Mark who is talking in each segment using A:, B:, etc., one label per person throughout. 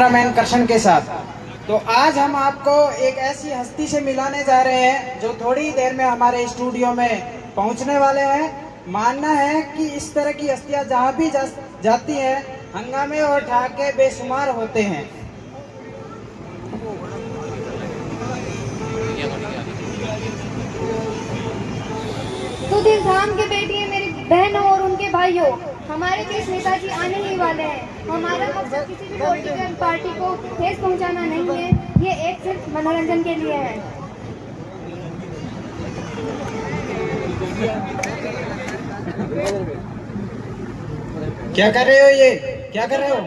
A: Cameraman Krishna के साथ। तो आज हम आपको एक ऐसी हस्ती से मिलाने जा रहे हैं जो थोड़ी देर में हमारे स्टूडियो में पहुंचने वाले हैं। मानना है कि इस तरह की हस्तियां जहां भी जाती हैं हंगामे और ठहाके बेशुमार होते हैं।
B: तो दिल थाम के बैठिए मेरी बहनों और उनके भाइयों, हमारे देश नेताजी आने ही वाले हैं। हमारा मकसद किसी भी पॉलिटिकल पार्टी को ठेस पहुंचाना नहीं है, ये एक सिर्फ मनोरंजन के लिए है।
A: क्या कर रहे हो? ये क्या कर रहे हो?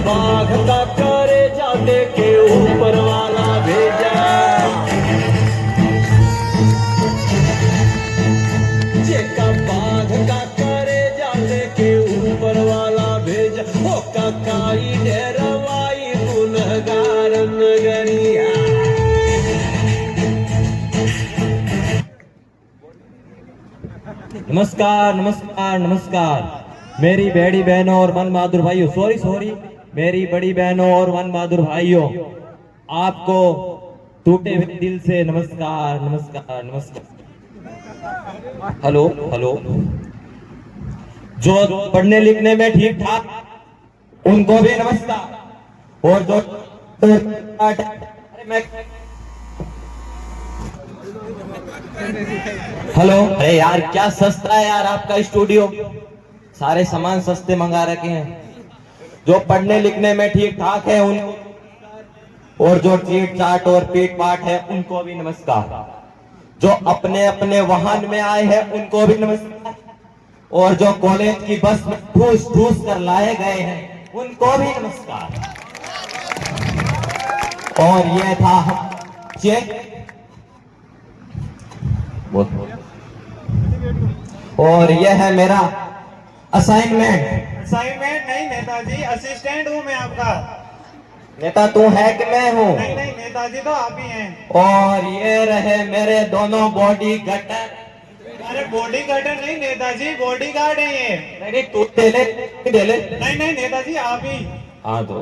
C: बाघ का करे जाते के ऊपर वाला भेजा, जेका बाघ का करे जाते के ऊपर वाला भेजा, ओ काकाई डेरवाई गुनहगार नगरिया।
D: नमस्कार नमस्कार नमस्कार मेरी बड़ी बहनों और वन बहादुर भाइयों, सॉरी मेरी बड़ी बहनों और वन बहादुर भाइयों, आपको टूटे हुए दिल से नमस्कार नमस्कार नमस्कार। Hello hello. जो पढ़ने लिखने में ठीक ठाक उनको भी नमस्कार, और जो हेलो। अरे यार क्या सस्ता है यार आपका स्टूडियो, सारे सामान सस्ते मंगा रखे हैं। जो पढ़ने लिखने में ठीक ठाक है उन, और जो चीट चाट और पीट पाट है उनको भी नमस्कार। जो अपने अपने वाहन में आए हैं उनको भी नमस्कार, और जो कॉलेज की बस में ठूस ठूस कर लाए गए हैं उनको भी नमस्कार। और ये था चेक, और यह है मेरा असाइनमेंट।
E: असाइनमेंट नहीं नेताजी, असिस्टेंट हूँ मैं आपका।
D: नेता तू है कि मैं हूँ?
E: नहीं नहीं नेताजी तो आप ही हैं।
D: और ये रहे मेरे दोनों बॉडी गटर।
E: अरे बॉडी गार्डर नहीं नेताजी, बॉडी गार्ड है ये।
D: नहीं तू दे ले।
E: नहीं नहीं नेताजी आप ही।
D: हाँ दो।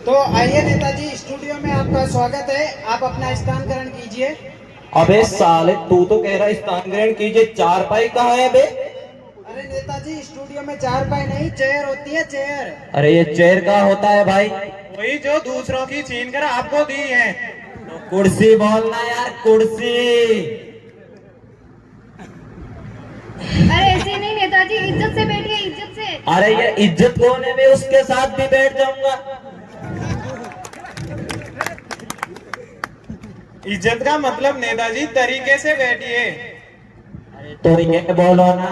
A: तो आइए नेताजी, स्टूडियो में आपका स्वागत है। आप अपना स्थान ग्रहण कीजिए।
D: अबे साले तू तो कह रहा है स्थान ग्रहण कीजिए, चारपाई कहाँ है बे?
A: अरे नेताजी स्टूडियो में चारपाई नहीं चेयर होती है, चेयर।
D: अरे ये चेयर का होता है भाई।
E: वही जो दूसरों की छीन कर आपको दी है।
D: तो कुर्सी बोलना यार, कुर्सी।
B: अरे ऐसे नहीं नेताजी, इज्जत से बैठिए, इज्जत से।
D: अरे ये इज्जत कौन है, मैं उसके साथ भी बैठ जाऊंगा।
E: इज्जत का मतलब नेताजी तरीके से बैठिए।
D: तो ये बोलो ना।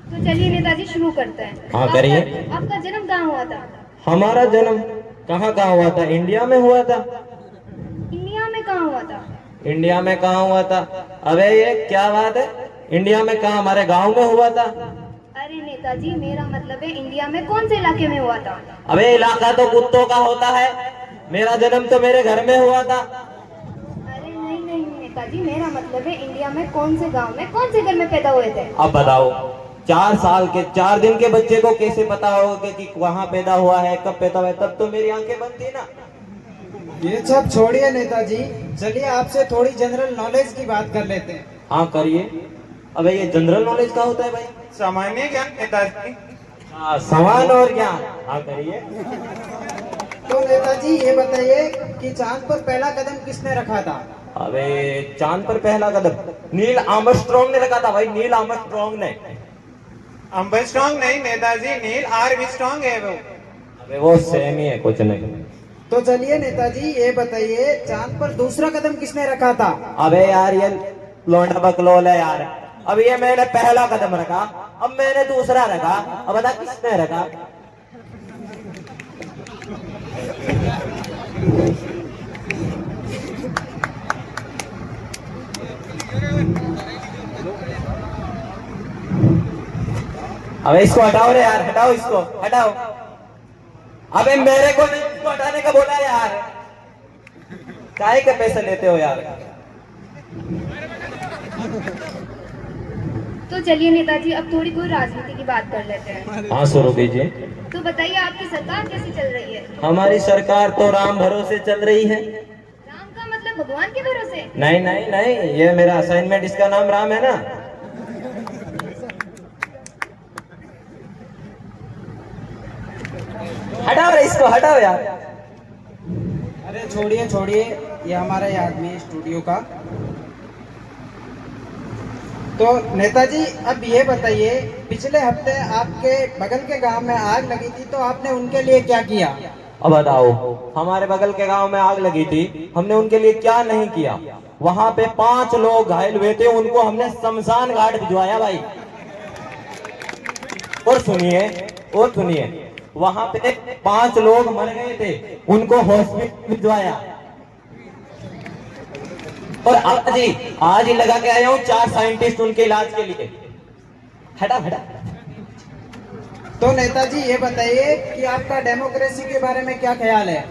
B: तो चलिए नेताजी शुरू करते हैं।
D: हाँ करिए।
B: आपका जन्म कहाँ हुआ था?
D: हमारा जन्म कहाँ हुआ था? इंडिया में हुआ था।
B: इंडिया में कहाँ हुआ था?
D: इंडिया में कहाँ हुआ था? अबे ये क्या बात है, इंडिया में कहाँ, हमारे गांव में हुआ था।
B: अरे नेताजी मेरा मतलब है इंडिया में कौन से इलाके में हुआ था?
D: अबे इलाका तो कुत्तों का होता है, मेरा जन्म तो मेरे घर में हुआ था।
B: अरे नहीं नहीं नेताजी, मेरा मतलब है इंडिया में कौन से गांव में कौन से घर में पैदा हुए थे?
D: अब बताओ, 4 साल के 4 दिन के बच्चे को कैसे पता होगा कि कहाँ पैदा हुआ है, कब पैदा हुआ है? तब तो मेरी आंखें बंद थी ना।
A: ये सब छोड़िए नेताजी, चलिए आपसे थोड़ी जनरल नॉलेज की बात कर लेते हैं।
D: हाँ करिए। अबे ये जनरल नॉलेज क्या होता है भाई?
E: सामान्य ज्ञान नेताजी।
D: हाँ सवाल और ज्ञान। हाँ करिए।
A: तो नेताजी ये बताइए कि चांद पर पहला कदम किसने रखा था?
D: अबे चांद पर पहला कदम नील आर्मस्ट्रॉन्ग ने रखा था भाई, नील आर्मस्ट्रॉन्ग ने।
E: आर्मस्ट्रॉन्ग नहीं नेताजी, नील आर्मस्ट्रॉन्ग है वो।
D: अबे वो सेम ही है, कुछ नहीं।
A: तो चलिए नेताजी ये बताइए चांद पर दूसरा कदम किसने रखा था?
D: अबे यार ये लोंडा बकलोल है यार। अब ये मैंने पहला कदम रखा, अब मैंने दूसरा रखा, अब बता किसने रखा? अबे इसको हटाओ रे यार, हटाओ इसको, हटाओ। अबे मेरे को नहीं, इसको हटाने का बोला यार। काहे के पैसे लेते हो यार?
B: तो चलिए नेताजी, अब थोड़ी कोई राजनीति की बात कर लेते हैं।
D: हाँ शुरू कीजिए।
B: तो बताइए, आपकी सरकार कैसी चल रही है?
D: हमारी सरकार तो राम भरोसे चल रही है।
B: राम का मतलब भगवान के भरोसे?
D: नहीं नहीं नहीं, ये मेरा असाइनमेंट, इसका नाम राम है ना। हटाओ रे इसको, हटाओ यार।
A: अरे छोड़िए छोड़िए, ये हमारा ही आदमी है स्टूडियो का। तो नेताजी अब ये बताइए, पिछले हफ्ते आपके बगल के गांव में आग लगी थी, तो आपने उनके लिए क्या किया?
D: अब बताओ, हमारे बगल के गांव में आग लगी थी, हमने उनके लिए क्या नहीं किया? वहां पे 5 लोग घायल हुए थे, उनको हमने शमशान घाट भिजवाया भाई। और सुनिए, वहां पे 5 लोग मर गए थे, उनको हॉस्पिटल भिजवाया। और आज ही लगा के आया हूँ 4 साइंटिस्ट उनके इलाज के लिए। हटा।
A: तो नेताजी ये बताइए कि आपका डेमोक्रेसी के बारे में क्या ख्याल है?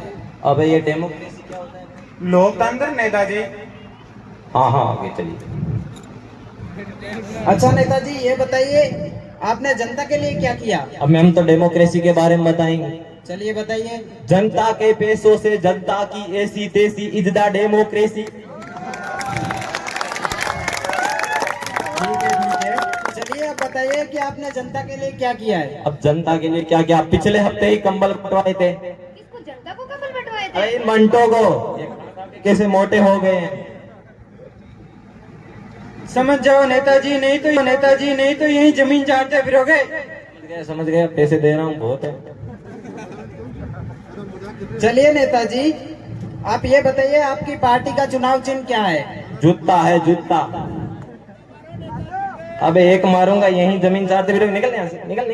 D: अबे ये डेमोक्रेसी क्या होता है?
E: लोकतंत्र नेताजी।
D: हाँ आगे चलिए।
A: अच्छा नेताजी ये बताइए, आपने जनता के लिए क्या किया?
D: अब हम तो डेमोक्रेसी के बारे में बताएंगे।
A: चलिए बताइए।
D: जनता के पैसों से जनता की ऐसी तैसी इज द डेमोक्रेसी।
A: ठीक है। चलिए अब बताइए कि आपने जनता के लिए क्या किया है?
D: अब जनता के लिए क्या किया? पिछले हफ्ते ही कंबल बंटवाए थे।
B: किसको? जनता को कंबल बंटवाए थे?
D: अरे मंटो को, ये कैसे मोटे हो गए हैं।
A: समझ जाओ नेताजी, नहीं तो यही जमीन चाटते फिरोगे।
D: समझ गए, पैसे दे रहा हूँ बहुत है।
A: चलिए नेताजी, आप ये बताइए, आपकी पार्टी का चुनाव चिन्ह क्या है?
D: जूता है, जूता। अबे एक मारूंगा, यही जमीन चाटते फिरोगे। निकल यहाँ से, निकल।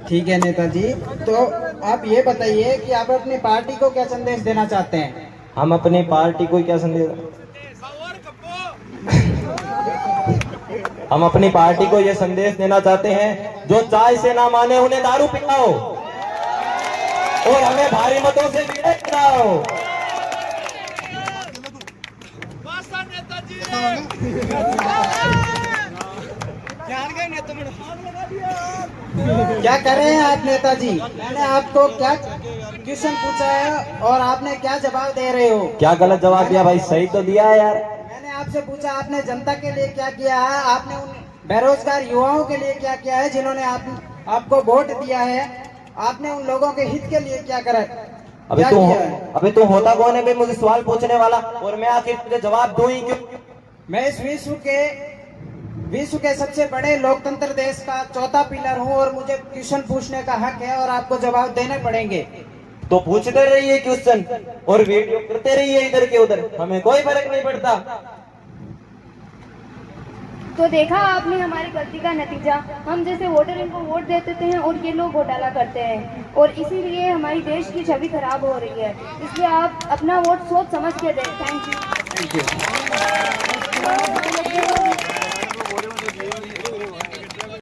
A: ठीक है नेताजी, तो आप ये बताइए कि आप अपनी पार्टी को क्या संदेश देना चाहते हैं?
D: हम अपनी पार्टी को क्या संदेश, हम अपनी पार्टी को यह संदेश देना चाहते हैं, जो चाय से ना माने उन्हें दारू पिलाओ और हमें भारी मतों से विजय कराओ।
A: क्या कर रहे हैं आप नेताजी? मैंने आपको क्या क्वेश्चन पूछा है और आपने क्या जवाब दे रहे हो?
D: क्या गलत जवाब दिया भाई? सही तो दिया है यार।
A: मैंने आपसे पूछा आपने जनता के लिए क्या किया है, आपने उन बेरोजगार युवाओं के लिए क्या किया है जिन्होंने आपको वोट दिया है, आपने उन लोगों के हित के लिए क्या करा?
D: अबे तू होता कौन है भाई मुझे सवाल पूछने वाला, और मैं आखिर तुझे जवाब दूं ही क्यों?
A: मैं इस विश्व के सबसे बड़े लोकतंत्र देश का 4था पिलर हूँ और मुझे क्वेश्चन पूछने का हक है और आपको जवाब देने पड़ेंगे।
D: तो पूछते रहिए क्वेश्चन और वीडियो करते रहिए इधर के उधर, हमें कोई फर्क नहीं पड़ता।
B: तो देखा आपने हमारी गलती का नतीजा। हम जैसे वोटर इनको वोट दे देते हैं और ये लोग घोटाला करते हैं, और इसीलिए हमारी देश की छवि खराब हो रही है। इसलिए आप अपना वोट सोच समझ के दें। Thank you.